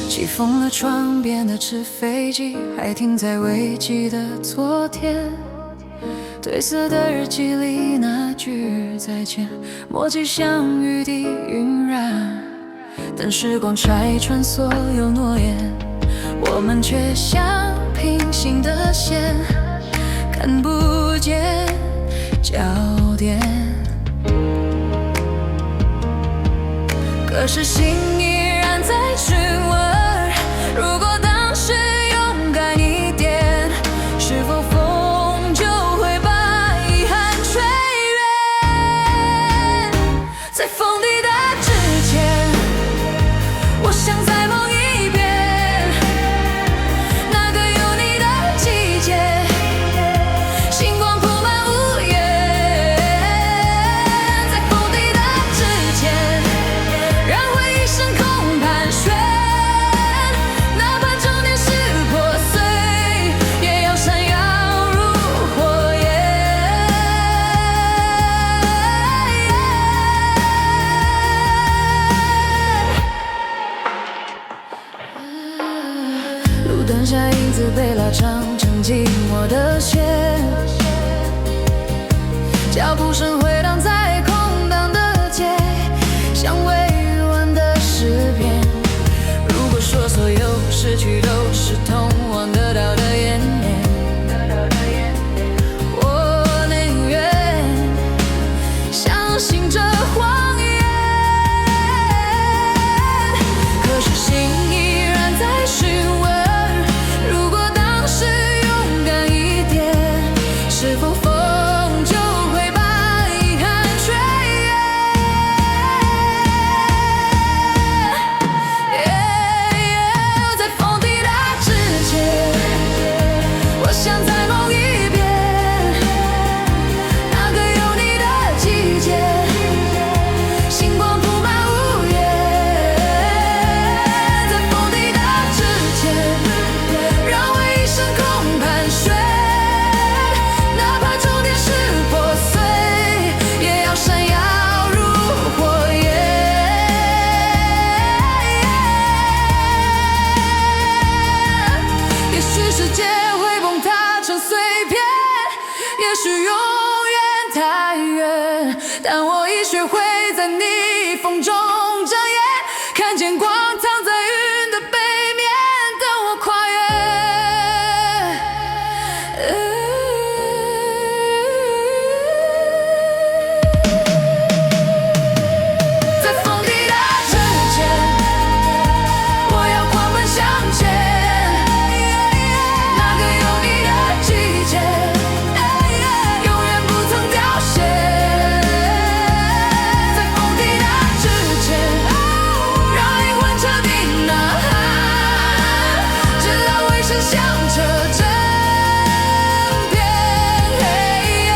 起风了窗边的纸飞机，还停在未记的昨天。褪色的日记里那句再见，默契像雨滴晕染。等时光拆穿所有诺言，我们却像平行的线，看不见焦点。可是心依然在询问，如果当时勇敢一点，是否风就会把遗憾吹远？在风抵达之前，我想再梦一遍那个有你的季节，星光铺满屋檐。在风抵达之前，让回忆升空盘旋，哪怕终点是破碎，也要闪耀如火焰。路灯下影子被拉长成寂寞的线，脚步声回荡在空荡的街，像未完的诗篇。如果说所有失去都是通往得到的延绵，我宁愿相信这谎言。可是心依然在询问，如果当时勇敢一点，是否风就会把遗憾吹远？在风抵达之前，我想再梦一遍那个有你的季节，星光铺满屋檐。在风抵达之前，让回忆升空盘旋，哪怕终点是破碎，也要闪耀如火焰。也许世界会崩塌成碎片，也许永远太远，但我已学会在逆风中睁眼，看见光藏在云的背面，等我跨越。在风抵达之前，我要狂奔向前，那个有你的季节，永远不曾凋谢。在风抵达之前，让灵魂彻底呐喊，直到回声响彻整片黑夜。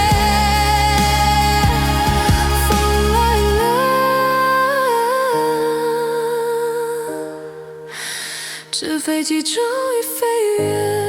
风来了，纸飞机终于飞远。